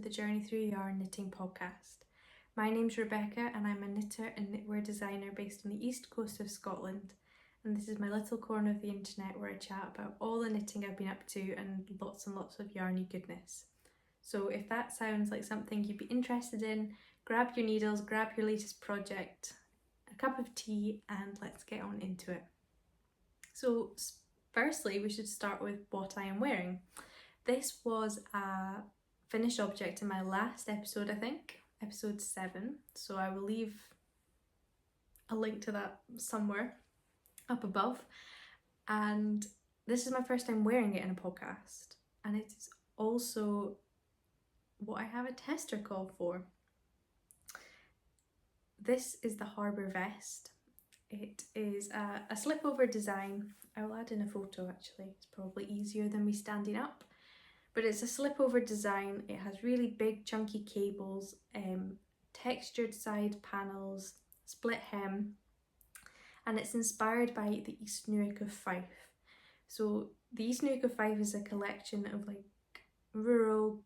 the Journey Through Yarn Knitting podcast. My name's Rebecca and I'm a knitter and knitwear designer based on the east coast of Scotland, and this is my little corner of the internet where I chat about all the knitting I've been up to and lots of yarny goodness. So if that sounds like something you'd be interested in, grab your needles, grab your latest project, a cup of tea, and let's get on into it. So firstly, we should start with what I am wearing. This was a finished object in my last episode, I think, episode 7. So I will leave a link to that somewhere up above. And this is my first time wearing it in a podcast. And it is also what I have a tester call for. This is the Harbour vest. It is a slipover design. I will add in a photo actually, it's probably easier than me standing up. But it's a slipover design. It has really big chunky cables, textured side panels, split hem, and it's inspired by the East Newark of Fife. So the East Newark of Fife is a collection of like rural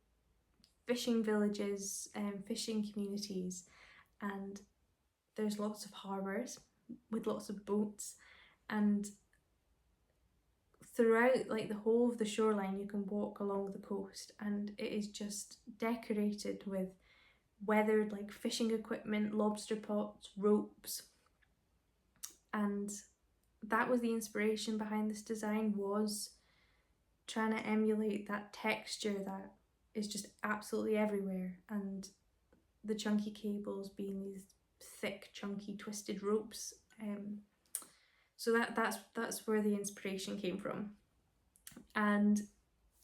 fishing villages and fishing communities, and there's lots of harbours with lots of boats, and throughout like the whole of the shoreline you can walk along the coast, and it is just decorated with weathered like fishing equipment, lobster pots, ropes. And that was the inspiration behind this design, was trying to emulate that texture that is just absolutely everywhere, and the chunky cables being these thick chunky twisted ropes. So that's where the inspiration came from. And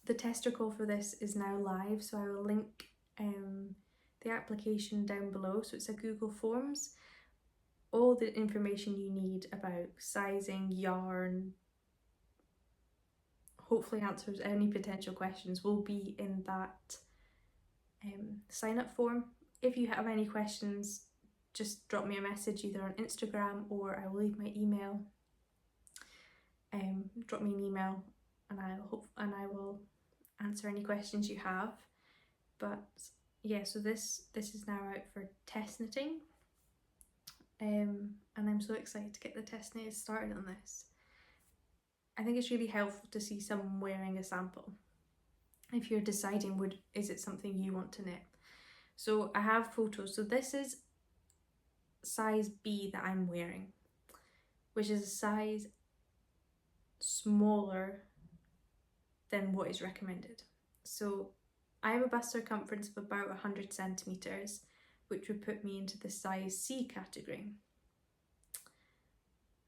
the tester call for this is now live, so I will link the application down below. So it's a Google Forms. All the information you need about sizing, yarn, hopefully answers any potential questions, will be in that sign up form. If you have any questions, just drop me a message either on Instagram, or I will leave my email. Drop me an email and I will answer any questions you have. But yeah, so this is now out for test knitting, and I'm so excited to get the test knit started on this. I think it's really helpful to see someone wearing a sample if you're deciding is it something you want to knit. So I have photos. So this is size B that I'm wearing, which is a size smaller than what is recommended. So I have a bust circumference of about 100 centimeters, which would put me into the size C category.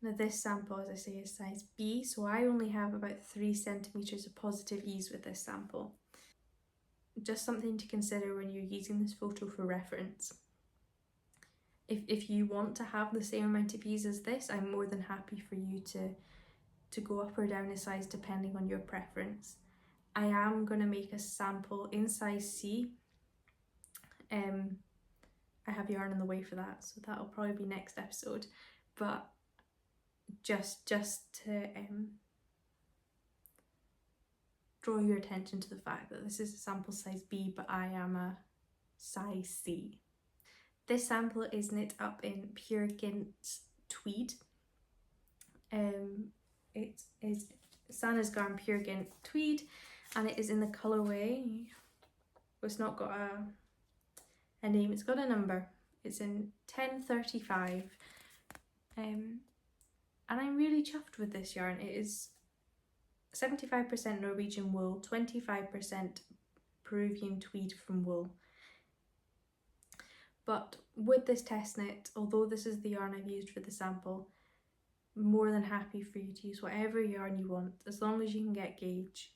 Now this sample, as I say, is size B, so I only have about 3 centimeters of positive ease with this sample. Just something to consider when you're using this photo for reference. If you want to have the same amount of ease as this, I'm more than happy for you to go up or down a size depending on your preference. I am going to make a sample in size C. I have yarn on the way for that, so that'll probably be next episode. But just to draw your attention to the fact that this is a sample size B, but I am a size C. This sample is knit up in Peer Gynt Tweed. It is Sana's Garn Peer Gynt Tweed, and it is in the colourway. It's not got a name, it's got a number. It's in 1035. And I'm really chuffed with this yarn. It is 75% Norwegian wool, 25% Peruvian tweed from wool. But with this test knit, although this is the yarn I've used for the sample, more than happy for you to use whatever yarn you want, as long as you can get gauge.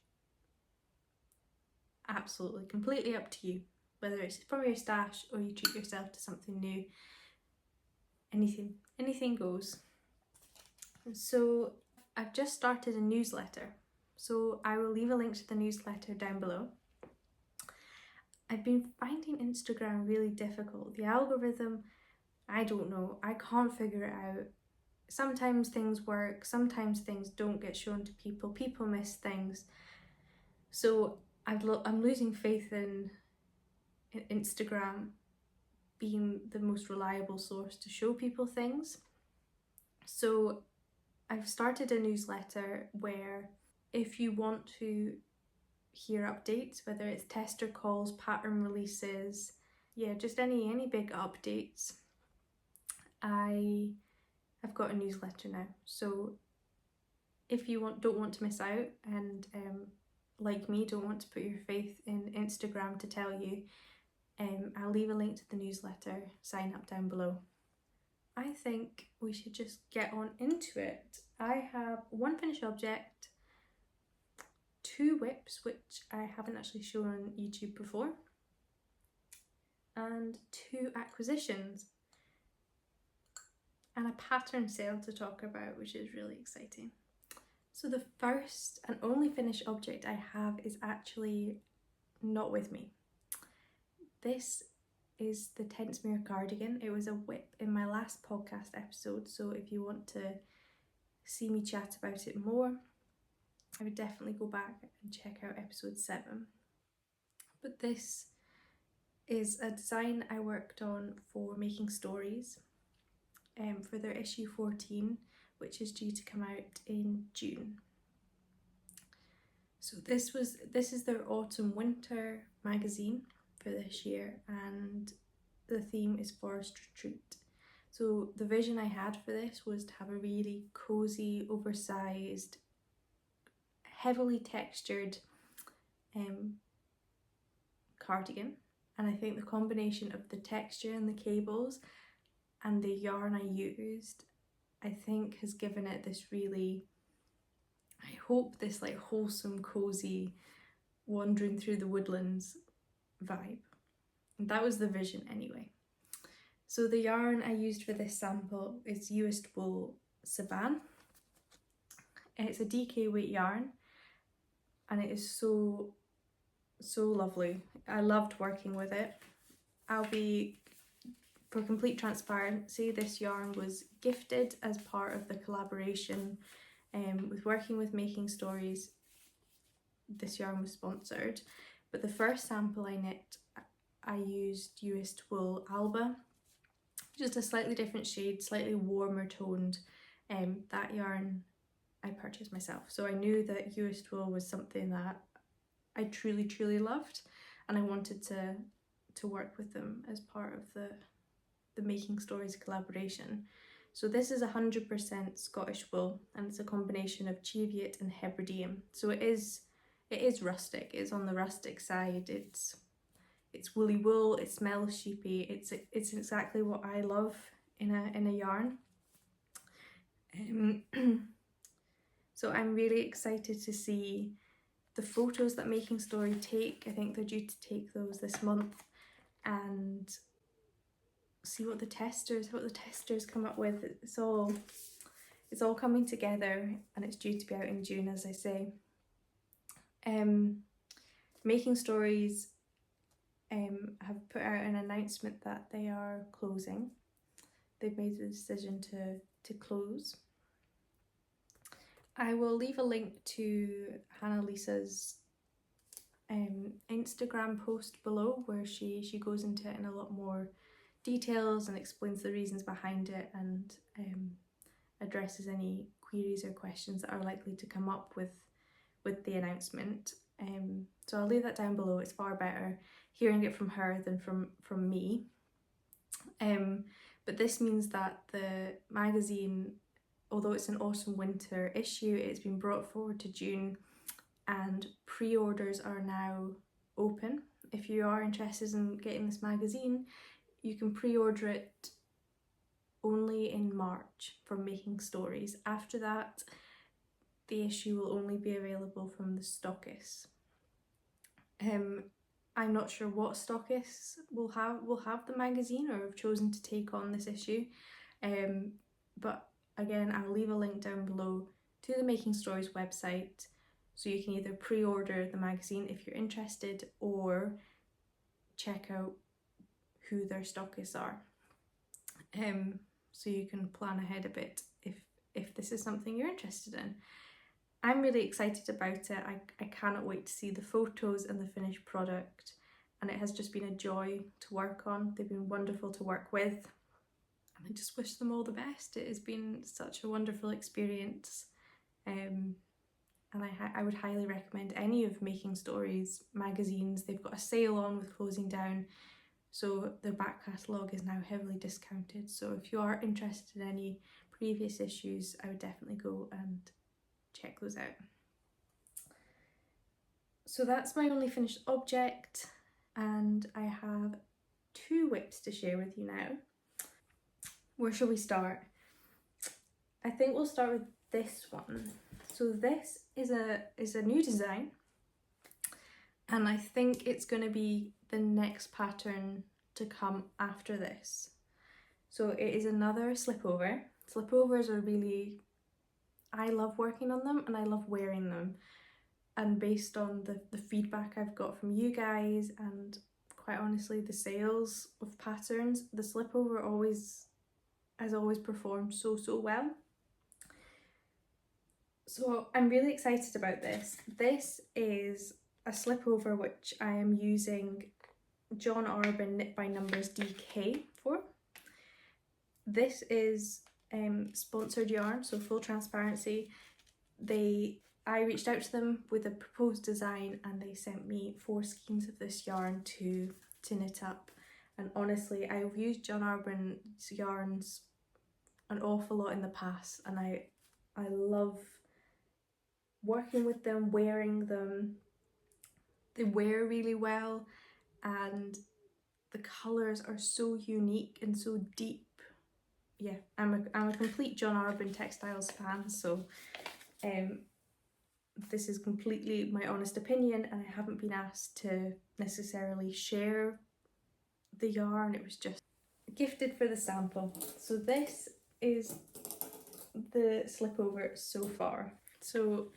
Absolutely, completely up to you. Whether it's from your stash or you treat yourself to something new, anything goes. So I've just started a newsletter, so I will leave a link to the newsletter down below. I've been finding Instagram really difficult. The algorithm, I don't know, I can't figure it out. Sometimes things work, sometimes things don't get shown to people miss things. So I'm losing faith in Instagram being the most reliable source to show people things. So I've started a newsletter where if you want to hear updates, whether it's tester calls, pattern releases, just any big updates, I've got a newsletter now. So if you don't want to miss out and like me, don't want to put your faith in Instagram to tell you, I'll leave a link to the newsletter, sign up down below. I think we should just get on into it. I have one finished object, 2 whips, which I haven't actually shown on YouTube before, and 2 acquisitions, and a pattern sale to talk about, which is really exciting. So the first and only finished object I have is actually not with me. This is the Tentsmuir cardigan. It was a whip in my last podcast episode, so if you want to see me chat about it more, I would definitely go back and check out episode 7. But this is a design I worked on for Making Stories for their issue 14, which is due to come out in June. So this is their autumn winter magazine for this year, and the theme is Forest Retreat. So the vision I had for this was to have a really cozy, oversized, heavily textured cardigan, and I think the combination of the texture and the cables and the yarn I used, I think has given it this really, I hope this like wholesome, cozy, wandering through the woodlands vibe. And that was the vision anyway. So the yarn I used for this sample is US Wool Savan. It's a DK weight yarn, and it is so lovely. I loved working with it. For complete transparency, this yarn was gifted as part of the collaboration with working with Making Stories. This yarn was sponsored, but the first sample I knit, I used US Wool Alba, just a slightly different shade, slightly warmer toned. That yarn I purchased myself, so I knew that US Wool was something that I truly loved, and I wanted to work with them as part of the Making Stories collaboration. So this is 100% Scottish wool, and it's a combination of Cheviot and Hebridean. So it is rustic. It's on the rustic side. It's woolly wool. It smells sheepy. It's exactly what I love in a yarn. So I'm really excited to see the photos that Making Story take. I think they're due to take those this month, and see what the testers come up with. It's all coming together, and it's due to be out in June, as I say. Making Stories have put out an announcement that they are closing. They've made the decision to close. I will leave a link to Hannah Lisa's Instagram post below, where she goes into it in a lot more details and explains the reasons behind it, and addresses any queries or questions that are likely to come up with the announcement. So I'll leave that down below. It's far better hearing it from her than from me. But this means that the magazine, although it's an autumn winter issue, it's been brought forward to June, and pre-orders are now open. If you are interested in getting this magazine, you can pre-order it only in March from Making Stories. After that, the issue will only be available from the stockists. I'm not sure what stockists will have the magazine or have chosen to take on this issue, but again, I'll leave a link down below to the Making Stories website, so you can either pre-order the magazine if you're interested, or check out who their stockists are, so you can plan ahead a bit if this is something you're interested in. I'm really excited about it. I cannot wait to see the photos and the finished product, and it has just been a joy to work on. They've been wonderful to work with, and I just wish them all the best. It has been such a wonderful experience, and I would highly recommend any of Making Stories magazines. They've got a sale on with closing down, so their back catalogue is now heavily discounted. So if you are interested in any previous issues, I would definitely go and check those out. So that's my only finished object, and I have 2 whips to share with you now. Where shall we start? I think we'll start with this one. So this is a new design, and I think it's going to be the next pattern to come after this. So it is another slipover. Slipovers are really, I love working on them and I love wearing them. And based on the feedback I've got from you guys, and quite honestly the sales of patterns, the slipover has always performed so well. So I'm really excited about this. This is a slipover which I am using John Arbon Knit by Numbers DK for. This is sponsored yarn, so full transparency. I reached out to them with a proposed design and they sent me 4 skeins of this yarn to knit up. And honestly, I've used John Arbon's yarns an awful lot in the past, and I love working with them, wearing them. They wear really well, and the colours are so unique and so deep. Yeah, I'm a complete John Arbon textiles fan, so this is completely my honest opinion, and I haven't been asked to necessarily share the yarn. It was just gifted for the sample. So this is the slipover so far. So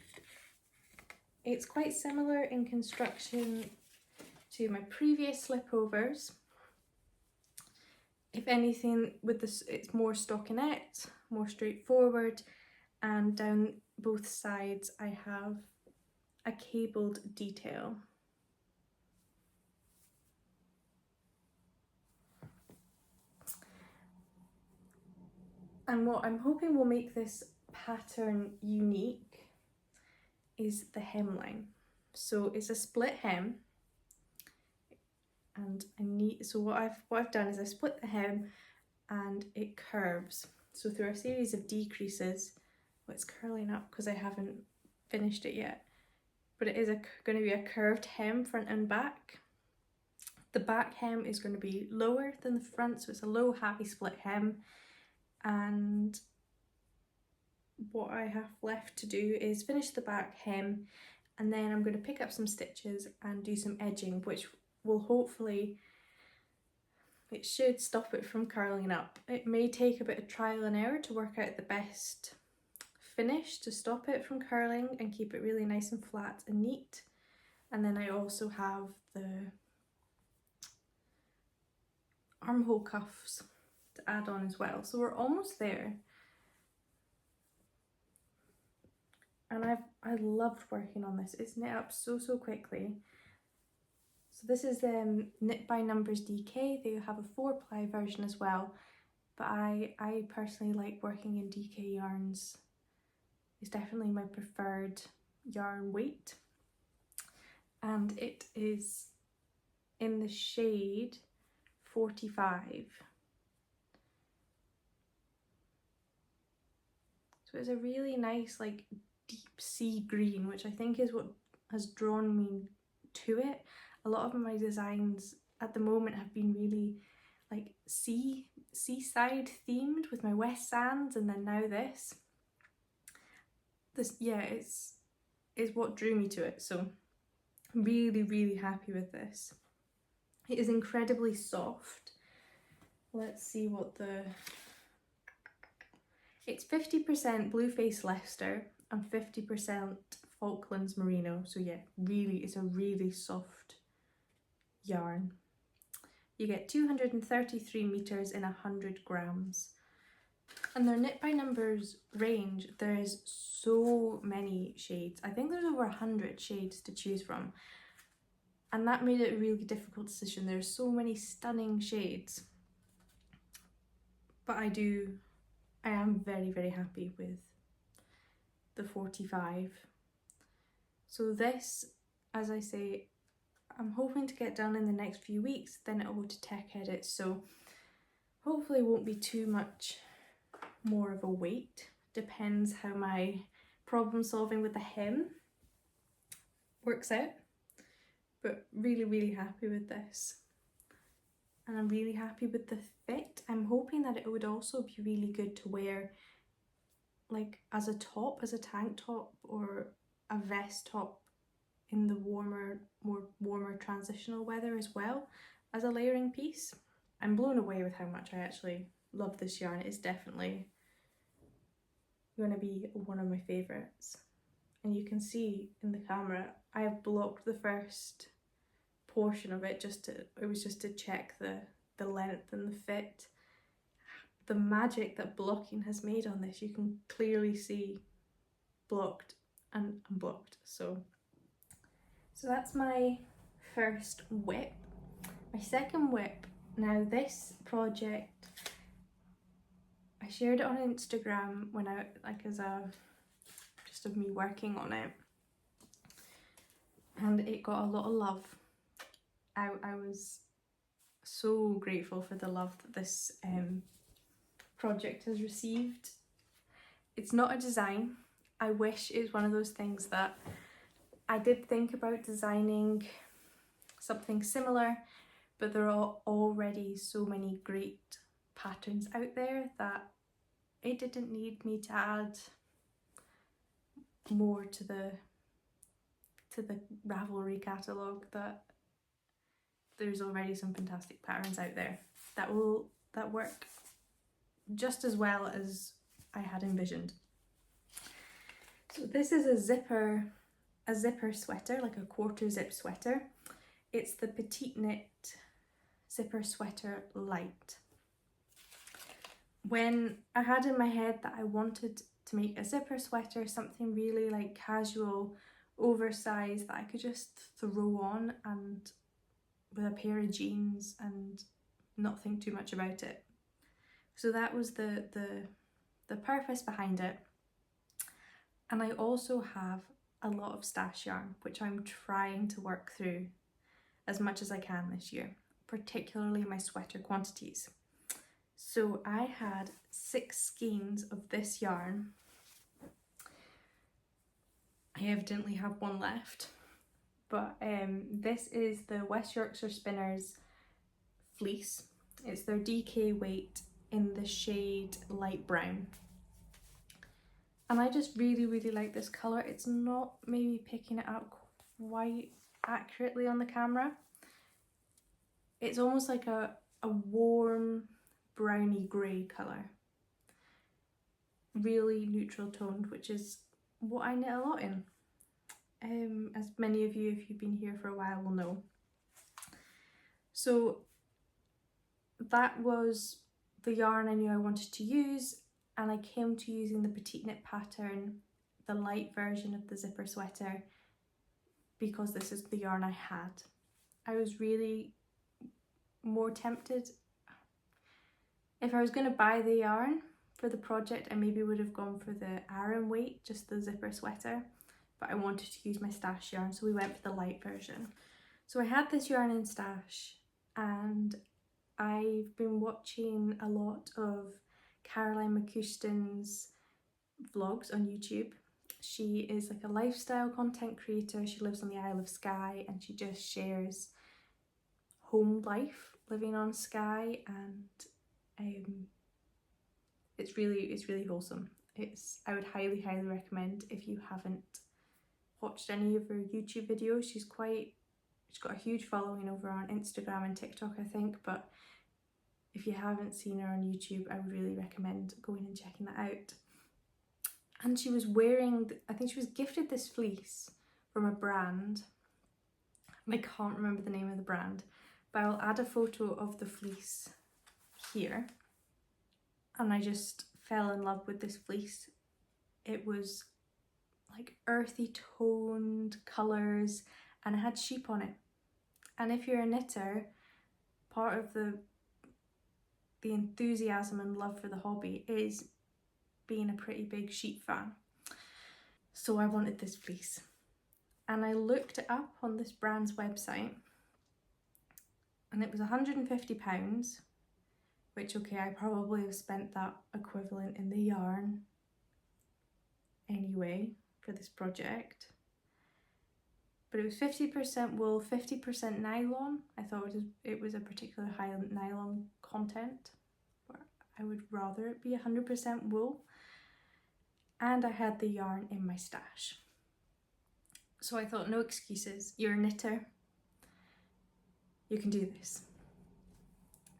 it's quite similar in construction to my previous slipovers. If anything, with this, it's more stockinette, more straightforward, and down both sides I have a cabled detail. And what I'm hoping will make this pattern unique is the hemline. So it's a split hem, and what I've done is I split the hem and it curves. So through a series of decreases, well, it's curling up because I haven't finished it yet, but it is going to be a curved hem front and back. The back hem is going to be lower than the front, so it's a low happy split hem. And what I have left to do is finish the back hem, and then I'm going to pick up some stitches and do some edging, which will hopefully, it should stop it from curling up. It may take a bit of trial and error to work out the best finish to stop it from curling and keep it really nice and flat and neat. And then I also have the armhole cuffs to add on as well. So we're almost there. And I loved working on this. It's knit up so quickly. So this is Knit by Numbers DK. They have a 4-ply version as well, but I personally like working in DK yarns. It's definitely my preferred yarn weight, and it is in the shade 45. So it's a really nice like deep sea green, which I think is what has drawn me to it. A lot of my designs at the moment have been really like seaside themed with my West Sands, and then now this yeah, is what drew me to it. So I'm really happy with this. It is incredibly soft. Let's see what it's 50% Blueface Leicester and 50% Falklands Merino. So yeah, really, it's a really soft yarn. You get 233 meters in 100 grams. And their Knit by Numbers range, there's so many shades. I think there's over 100 shades to choose from. and that made it a really difficult decision. There's so many stunning shades, but I am very, very happy with the 45. So this, as I say, I'm hoping to get done in the next few weeks, then it'll go to tech edit, so hopefully it won't be too much more of a wait. Depends how my problem solving with the hem works out, but really, really happy with this. And I'm really happy with the fit. I'm hoping that it would also be really good to wear like as a top, as a tank top or a vest top in the more warmer transitional weather as well as a layering piece. I'm blown away with how much I actually love this yarn. It is definitely going to be one of my favourites. And you can see in the camera, I have blocked the first portion of it it was just to check the length and the fit. The magic that blocking has made on this, you can clearly see blocked and unblocked. So that's my first whip. My second whip, now this project, I shared it on Instagram when I, just of me working on it. And it got a lot of love. I was so grateful for the love that this project has received. It's not a design. I wish it was one of those things that I did think about designing something similar, but there are already so many great patterns out there that it didn't need me to add more to the Ravelry catalogue, that there's already some fantastic patterns out there that work just as well as I had envisioned. So this is a zipper sweater, like a quarter zip sweater. It's the Petite Knit Zipper Sweater Light. When I had in my head that I wanted to make a zipper sweater, something really like casual, oversized that I could just throw on and with a pair of jeans and not think too much about it. So that was the purpose behind it. And I also have a lot of stash yarn, which I'm trying to work through as much as I can this year, particularly my sweater quantities. So I had 6 skeins of this yarn. I evidently have one left, but this is the West Yorkshire Spinners fleece. It's their DK weight in the shade light brown. And I just really, really like this colour. It's not maybe picking it up quite accurately on the camera. It's almost like a warm browny grey colour. Really neutral toned, which is what I knit a lot in. As many of you, if you've been here for a while, will know. So that was the yarn I knew I wanted to use, and I came to using the Petite Knit pattern, the light version of the zipper sweater, because this is the yarn I had. I was really more tempted. If I was going to buy the yarn for the project, I maybe would have gone for the Aran weight, just the zipper sweater, but I wanted to use my stash yarn, so we went for the light version. So I had this yarn in stash, and I've been watching a lot of Caroline McCuston's vlogs on YouTube. She is like a lifestyle content creator. She lives on the Isle of Skye, and she just shares home life living on Skye, and it's really wholesome. I would highly recommend if you haven't watched any of her YouTube videos. She's got a huge following over on Instagram and TikTok, I think, but if you haven't seen her on YouTube, I would really recommend going and checking that out. And she was wearing, I think she was gifted this fleece from a brand. I can't remember the name of the brand, but I'll add a photo of the fleece here. And I just fell in love with this fleece. It was like earthy toned colours, and it had sheep on it. And if you're a knitter, part of the enthusiasm and love for the hobby is being a pretty big sheep fan. So I wanted this fleece, and I looked it up on this brand's website, and it was £150, which, okay, I probably have spent that equivalent in the yarn anyway for this project. But it was 50% wool, 50% nylon. I thought it was a particular high nylon content, but I would rather it be 100% wool. And I had the yarn in my stash. So I thought, no excuses, you're a knitter, you can do this.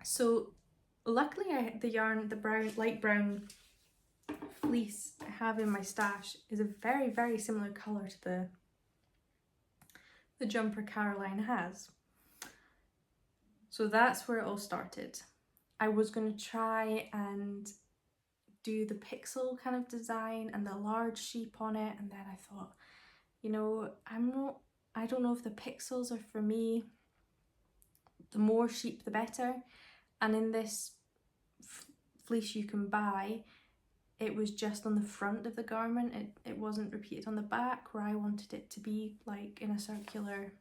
So luckily the yarn, the light brown fleece I have in my stash is a very, very similar colour to the jumper Caroline has. So that's where it all started. I was going to try and do the pixel kind of design and the large sheep on it, and then I thought, you know, I don't know if the pixels are for me. The more sheep the better. And in this fleece you can buy, it was just on the front of the garment. It wasn't repeated on the back, where I wanted it to be like in a circular,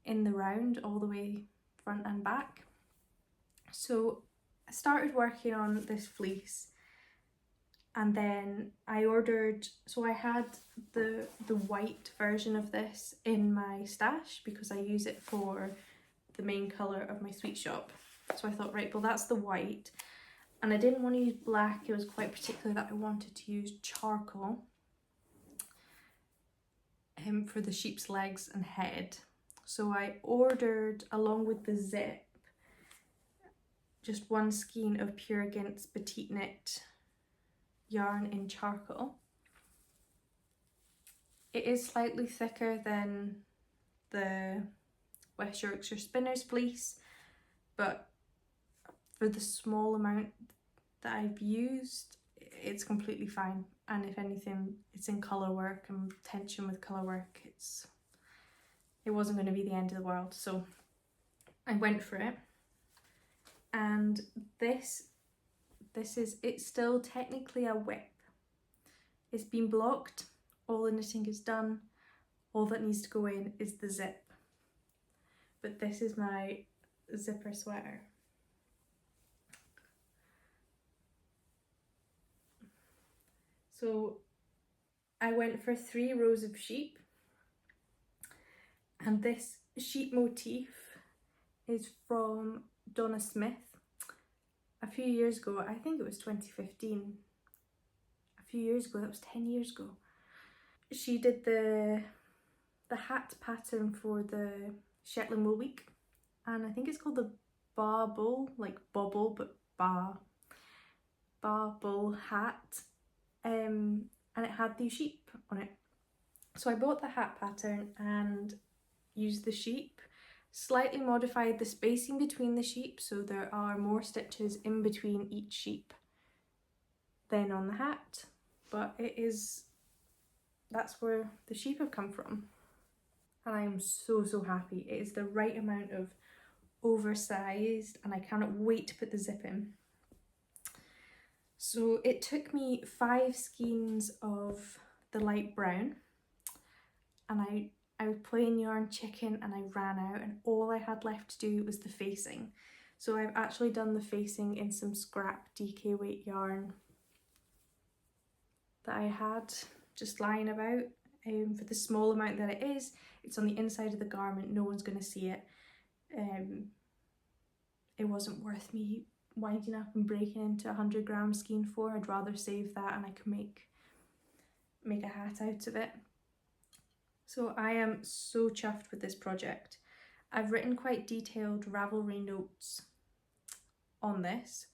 in the round, all the way front and back. So I started working on this fleece, and then I ordered, so I had the white version of this in my stash because I use it for the main colour of my sweet shop. So I thought, right, well, that's the white. And I didn't want to use black. It was quite particular that I wanted to use charcoal for the sheep's legs and head. So I ordered, along with the zip, just one skein of Peer Gynt's Petite Knit yarn in charcoal. It is slightly thicker than the West Yorkshire Spinner's fleece, but for the small amount that I've used, it's completely fine. And if anything, it's in colour work and tension with colour work. It wasn't going to be the end of the world, so I went for it. And it's still technically a whip. It's been blocked, all the knitting is done, all that needs to go in is the zip. But this is my zipper sweater. So I went for 3 rows of sheep, and this sheep motif is from Donna Smith. A few years ago, I think it was 2015, a few years ago, that was 10 years ago, she did the hat pattern for the Shetland Wool Week, and I think it's called the Bauble, like bobble, but bauble hat, and it had these sheep on it. So I bought the hat pattern and used the sheep, slightly modified the spacing between the sheep so there are more stitches in between each sheep than on the hat, but that's where the sheep have come from. And I am so happy. It is the right amount of oversized, and I cannot wait to put the zip in. So it took me 5 skeins of the light brown, and I was playing yarn chicken and I ran out, and all I had left to do was the facing. So I've actually done the facing in some scrap DK weight yarn that I had just lying about. For the small amount that it is, it's on the inside of the garment, no one's going to see it. It wasn't worth me winding up and breaking into 100 gram skein for. I'd rather save that and I can make a hat out of it. So I am so chuffed with this project. I've written quite detailed Ravelry notes on this,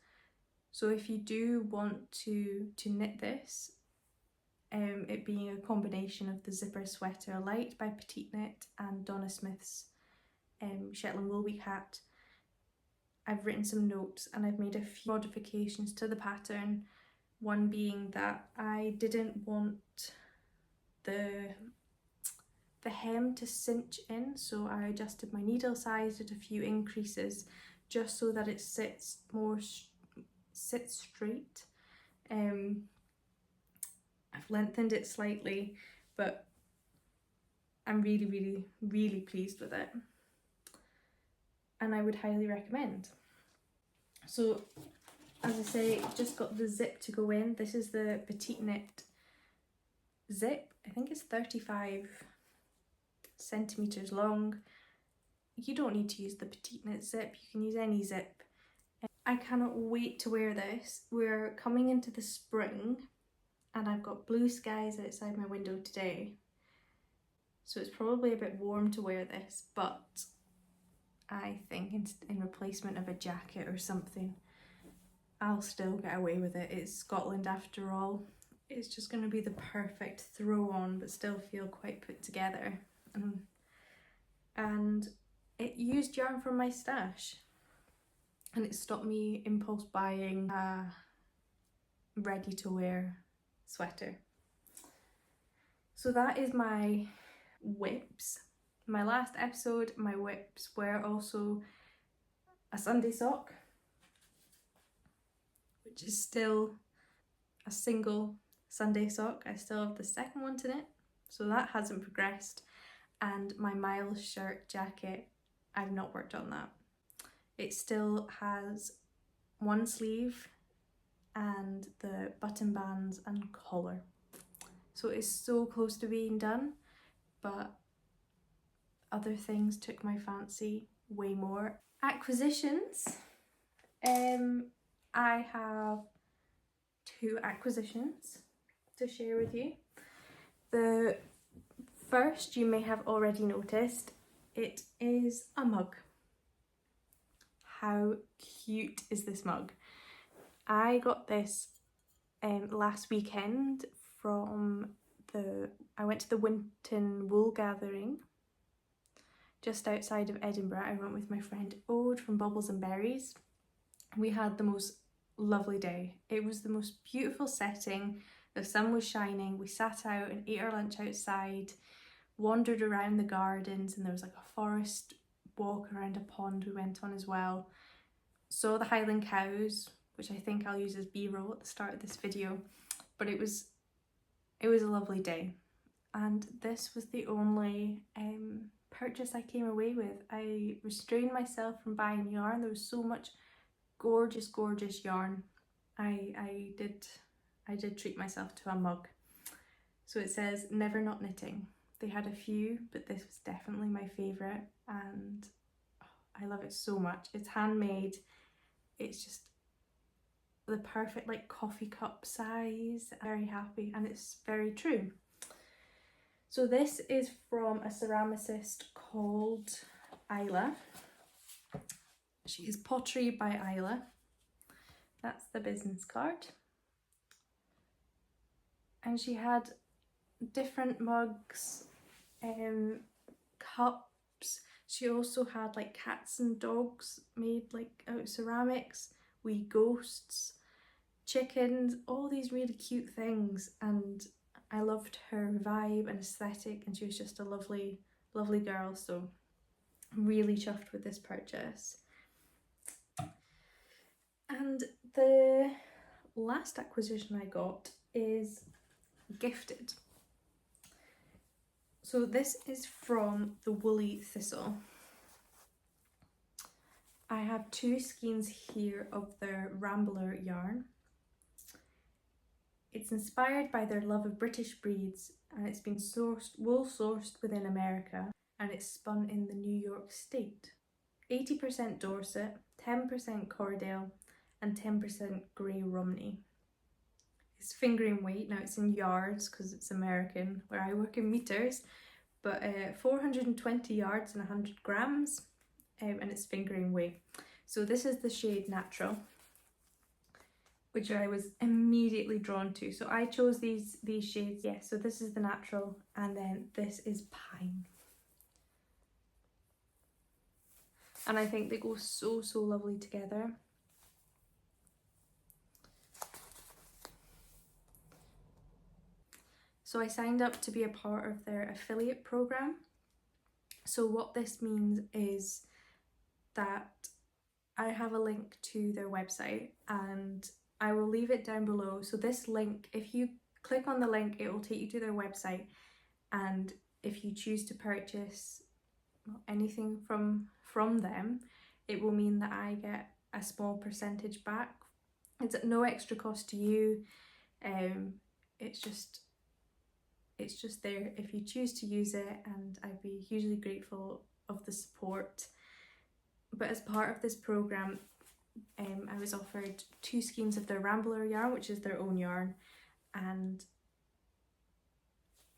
so if you do want to knit this, it being a combination of the Zipper Sweater Light by Petite Knit and Donna Smith's Shetland Wool Week hat, I've written some notes and I've made a few modifications to the pattern. One being that I didn't want the the hem to cinch in, so I adjusted my needle size, did a few increases just so that it sits straight. I've lengthened it slightly, but I'm really pleased with it, and I would highly recommend. So as I say, just got the zip to go in. This is the petite knit zip. I think it's 35 centimeters long. You don't need to use the petite knit zip, you can use any zip. I cannot wait to wear this. We're coming into the spring and I've got blue skies outside my window today, so it's probably a bit warm to wear this, but I think in replacement of a jacket or something, I'll still get away with it. It's Scotland after all. It's just going to be the perfect throw on but still feel quite put together. And it used yarn from my stash, and it stopped me impulse buying a ready to wear sweater. So that is my whips. My last episode, my whips were also a Sunday sock, which is still a single Sunday sock. I still have the second one to knit, so that hasn't progressed. And my Miles shirt jacket, I've not worked on that. It still has one sleeve and the button bands and collar. So it's so close to being done, but other things took my fancy way more. Acquisitions. I have 2 acquisitions to share with you. The first you may have already noticed, it is a mug. How cute is this mug? I got this last weekend I went to the Winton wool gathering just outside of Edinburgh. I went with my friend Ode from Bubbles and Berries. We had the most lovely day. It was the most beautiful setting. The sun was shining. We sat out and ate our lunch outside, wandered around the gardens, and there was like a forest walk around a pond we went on as well. Saw the Highland cows, which I think I'll use as B-roll at the start of this video, but it was a lovely day. And this was the only purchase I came away with. I restrained myself from buying yarn. There was so much gorgeous yarn. I did treat myself to a mug. So it says never not knitting. They had a few, but this was definitely my favourite, and I love it so much. It's handmade. It's just the perfect like coffee cup size. I'm very happy, and it's very true. So this is from a ceramicist called Isla. She is Pottery by Isla. That's the business card. And she had different mugs, cups. She also had like cats and dogs made like out of ceramics, wee ghosts, chickens, all these really cute things, and I loved her vibe and aesthetic, and she was just a lovely girl, so I'm really chuffed with this purchase. And the last acquisition I got is gifted. So this is from the Woolly Thistle. I have 2 skeins here of their Rambler yarn. It's inspired by their love of British breeds, and it's been wool sourced within America, and it's spun in the New York state. 80% Dorset, 10% Cordale, and 10% Grey Romney. It's fingering weight. Now it's in yards because it's American, where I work in meters, but 420 yards and 100 grams, and it's fingering weight. So this is the shade Natural, which I was immediately drawn to. So I chose these shades. Yeah, so this is the Natural, and then this is Pine. And I think they go so lovely together. So I signed up to be a part of their affiliate program. So what this means is that I have a link to their website, and I will leave it down below. So this link, if you click on the link, it will take you to their website, and if you choose to purchase anything from them, it will mean that I get a small percentage back. It's at no extra cost to you. It's just there if you choose to use it, and I'd be hugely grateful of the support. But as part of this program, I was offered 2 skeins of their Rambler yarn, which is their own yarn, and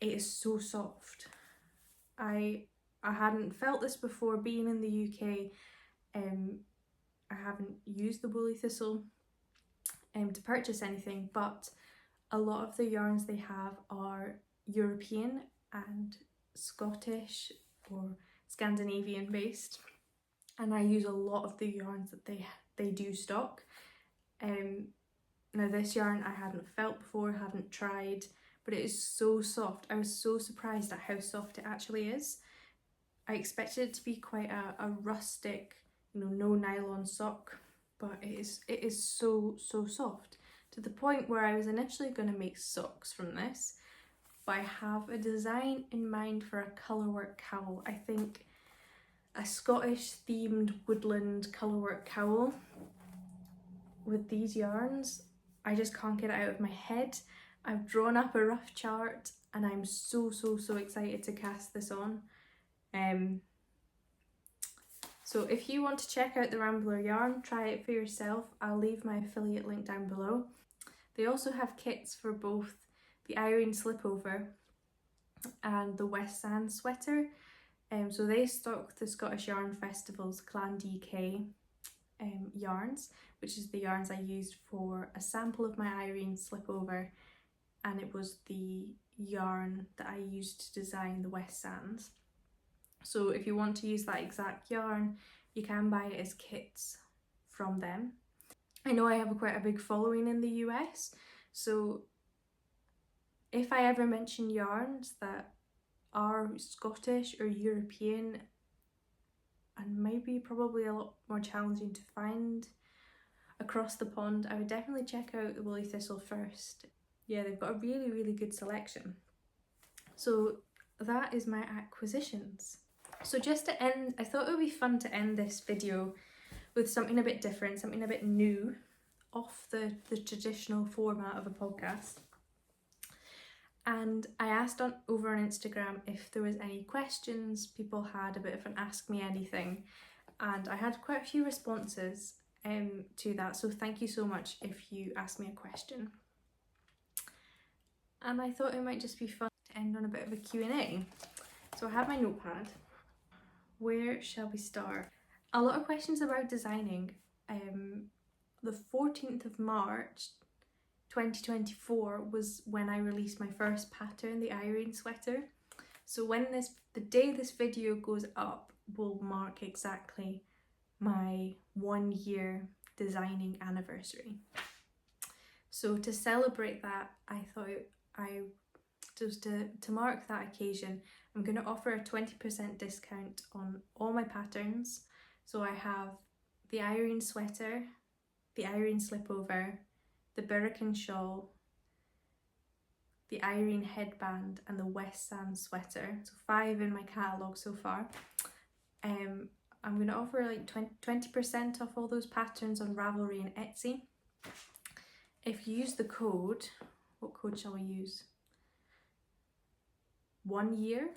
it is so soft. I hadn't felt this before being in the UK. I haven't used the woolly thistle to purchase anything, but a lot of the yarns they have are European and Scottish or Scandinavian based, and I use a lot of the yarns that they do stock. Now this yarn I hadn't felt before, hadn't tried, but it is so soft. I was so surprised at how soft it actually is. I expected it to be quite a rustic, no nylon sock, but it is so soft, to the point where I was initially going to make socks from this, but I have a design in mind for a colourwork cowl. I think a Scottish themed woodland colourwork cowl with these yarns. I just can't get it out of my head. I've drawn up a rough chart, and I'm so excited to cast this on. So if you want to check out the Rambler yarn, try it for yourself. I'll leave my affiliate link down below. They also have kits for both the Irene Slipover and the West Sand sweater. So they stock the Scottish Yarn Festival's Clan DK yarns, which is the yarns I used for a sample of my Irene Slipover, and it was the yarn that I used to design the West Sands. So if you want to use that exact yarn, you can buy it as kits from them. I know I have quite a big following in the US, so if I ever mention yarns that are Scottish or European and maybe probably a lot more challenging to find across the pond, I would definitely check out the Woolly Thistle first. Yeah, they've got a really good selection. So that is my acquisitions. So just to end, I thought it would be fun to end this video with something a bit different, something a bit new, off the traditional format of a podcast. And I asked over on Instagram if there was any questions people had, a bit of an ask me anything, and I had quite a few responses to that, so thank you so much if you asked me a question. And I thought it might just be fun to end on a bit of a Q&A. So I have my notepad. Where shall we start? A lot of questions about designing. The 14th of March 2024 was when I released my first pattern, the Irene sweater. So the day this video goes up will mark exactly my 1 year designing anniversary. So to celebrate that, I thought just to mark that occasion, I'm going to offer a 20% discount on all my patterns. So I have the Irene sweater, the Irene Slipover, the Birkin shawl, the Irene headband, and the West Sand sweater. So 5 in my catalogue so far. I'm going to offer like 20% off all those patterns on Ravelry and Etsy. If you use the code, what code shall we use? 1 year.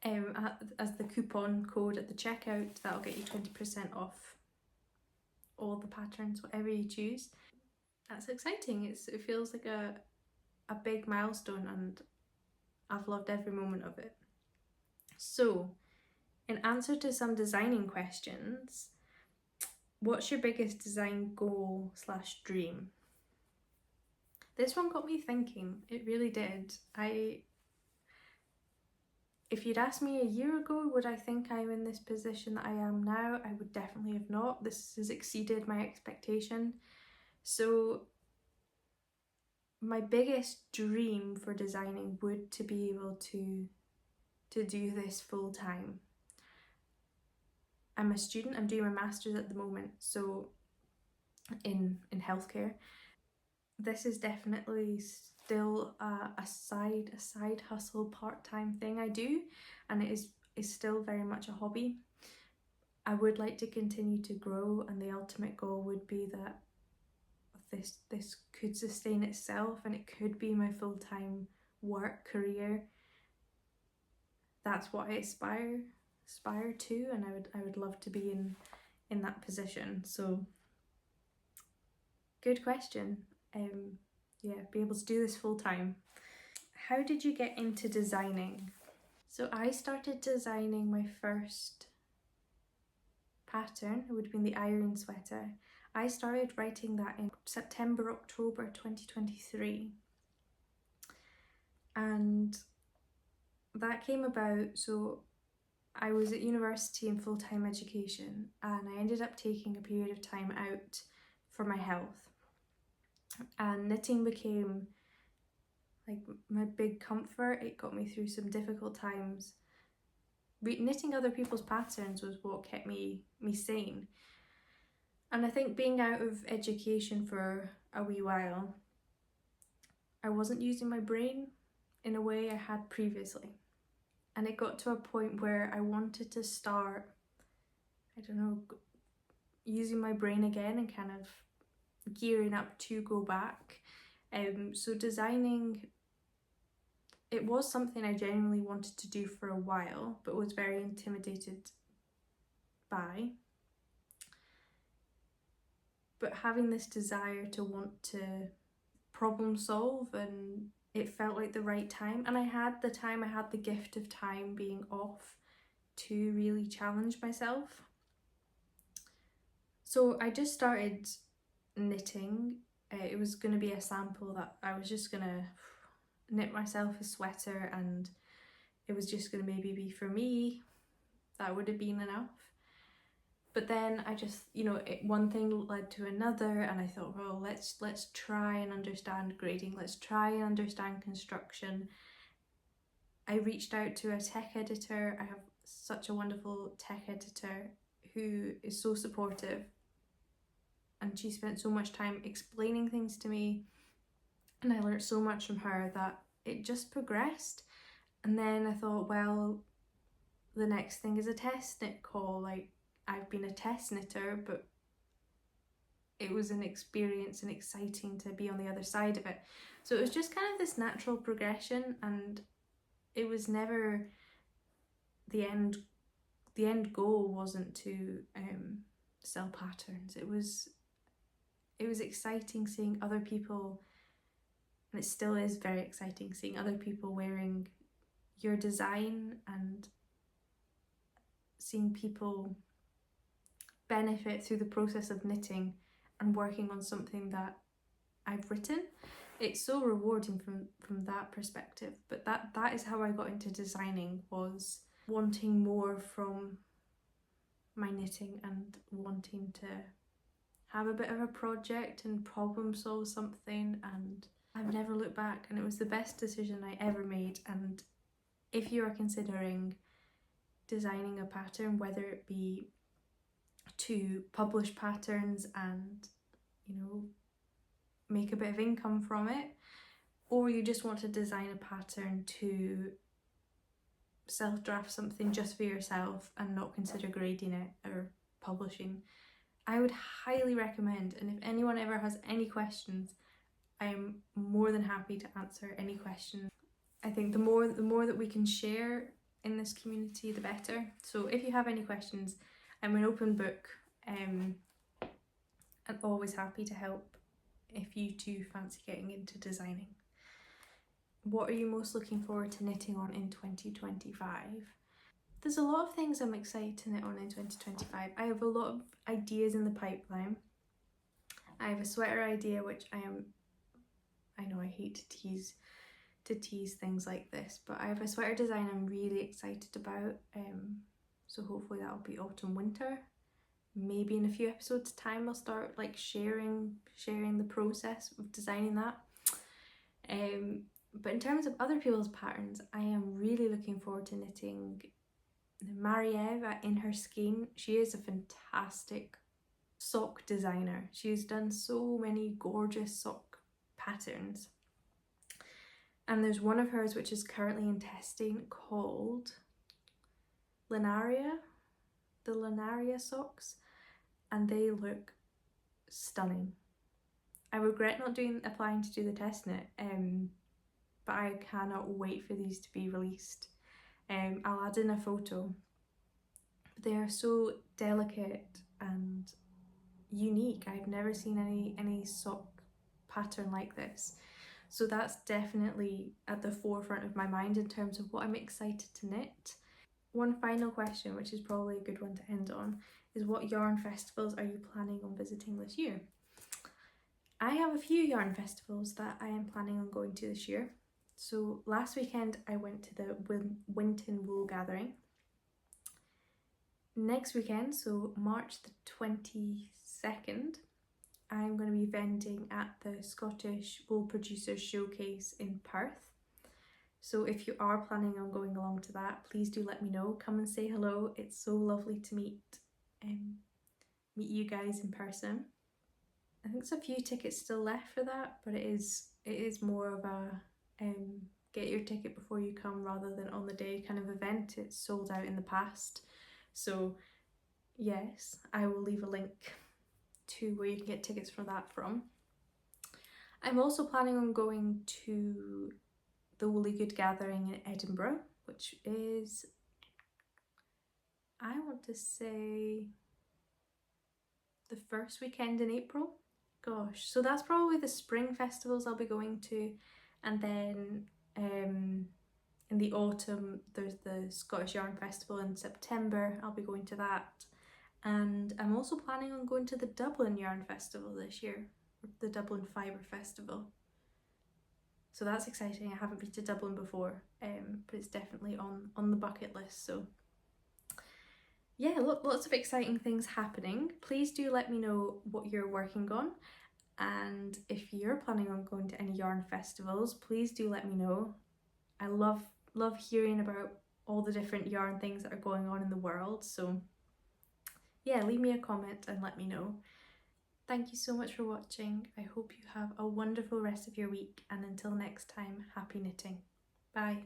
As the coupon code at the checkout, that'll get you 20% off all the patterns, whatever you choose. That's exciting. It feels like a big milestone, and I've loved every moment of it. So, in answer to some designing questions, what's your biggest design goal / dream? This one got me thinking. It really did. If you'd asked me a year ago, would I think I'm in this position that I am now? I would definitely have not. This has exceeded my expectation. So my biggest dream for designing would to be able to do this full time. I'm a student, I'm doing my master's at the moment, so in healthcare. This is definitely still a side hustle part-time thing I do, and it is still very much a hobby. I would like to continue to grow, and the ultimate goal would be that this could sustain itself and it could be my full-time work career. That's what I aspire to, and I would love to be in that position. So good question. Yeah, be able to do this full time. How did you get into designing? So I started designing my first pattern. It would have been the iron sweater. I started writing that in September, October 2023. And that came about, so I was at university in full-time education, and I ended up taking a period of time out for my health. And knitting became like my big comfort. It got me through some difficult times. Knitting other people's patterns was what kept me sane. And I think being out of education for a wee while, I wasn't using my brain in a way I had previously. And it got to a point where I wanted to start, I don't know, using my brain again and kind of gearing up to go back. So designing, it was something I genuinely wanted to do for a while, but was very intimidated by. But having this desire to want to problem solve, and it felt like the right time. And I had the gift of time being off to really challenge myself. So I just started knitting. It was going to be a sample that I was just going to knit myself a sweater, and it was just going to maybe be for me. That would have been enough. But then I just, one thing led to another, and I thought, well, let's try and understand grading. Let's try and understand construction. I reached out to a tech editor. I have such a wonderful tech editor who is so supportive, and she spent so much time explaining things to me, and I learned so much from her that it just progressed. And then I thought, well, the next thing is a test knit call. Like, I've been a test knitter, but it was an experience and exciting to be on the other side of it. So it was just kind of this natural progression, and it was never the end goal wasn't to sell patterns. It was exciting seeing other people, and it still is very exciting seeing other people wearing your design and seeing people benefit through the process of knitting and working on something that I've written. It's so rewarding from that perspective. But that is how I got into designing, was wanting more from my knitting and wanting to have a bit of a project and problem solve something, and I've never looked back, and it was the best decision I ever made. And if you are considering designing a pattern, whether it be to publish patterns and make a bit of income from it, or you just want to design a pattern to self-draft something just for yourself and not consider grading it or publishing, I would highly recommend. And if anyone ever has any questions, I am more than happy to answer any questions. I think the more that we can share in this community, the better. So if you have any questions, I'm an open book. I'm always happy to help if you too fancy getting into designing. What are you most looking forward to knitting on in 2025? There's a lot of things I'm excited to knit on in 2025. I have a lot of ideas in the pipeline. I have a sweater idea, which I know I hate to tease things like this, but I have a sweater design I'm really excited about. So hopefully that'll be autumn winter. Maybe in a few episodes time I'll start like sharing the process of designing that. But in terms of other people's patterns, I am really looking forward to knitting Marie-Eve In Her Skein. She is a fantastic sock designer. She's done so many gorgeous sock patterns. And there's one of hers which is currently in testing called Linaria, the Linaria socks, and they look stunning. I regret not applying to do the test knit, but I cannot wait for these to be released. I'll add in a photo. They are so delicate and unique. I've never seen any sock pattern like this. So that's definitely at the forefront of my mind in terms of what I'm excited to knit. One final question, which is probably a good one to end on, is what yarn festivals are you planning on visiting this year? I have a few yarn festivals that I am planning on going to this year. So last weekend I went to the Winton Wool Gathering. Next weekend, so March the 22nd, I'm going to be vending at the Scottish Wool Producers Showcase in Perth. So if you are planning on going along to that, please do let me know. Come and say hello. It's so lovely to meet you guys in person. I think there's a few tickets still left for that, but it is more of a get your ticket before you come rather than on the day kind of event. It's sold out in the past. So yes, I will leave a link to where you can get tickets for that from. I'm also planning on going to the Woolly Good Gathering in Edinburgh, which is, I want to say, the first weekend in April. Gosh, so that's probably the spring festivals I'll be going to, and then in the autumn there's the Scottish Yarn Festival in September. I'll be going to that. And I'm also planning on going to the Dublin Yarn Festival this year, the Dublin Fibre Festival. So that's exciting. I haven't been to Dublin before, but it's definitely on the bucket list. So yeah, lots of exciting things happening. Please do let me know what you're working on. And if you're planning on going to any yarn festivals, please do let me know. I love hearing about all the different yarn things that are going on in the world. So yeah, leave me a comment and let me know. Thank you so much for watching. I hope you have a wonderful rest of your week, and until next time, happy knitting. Bye.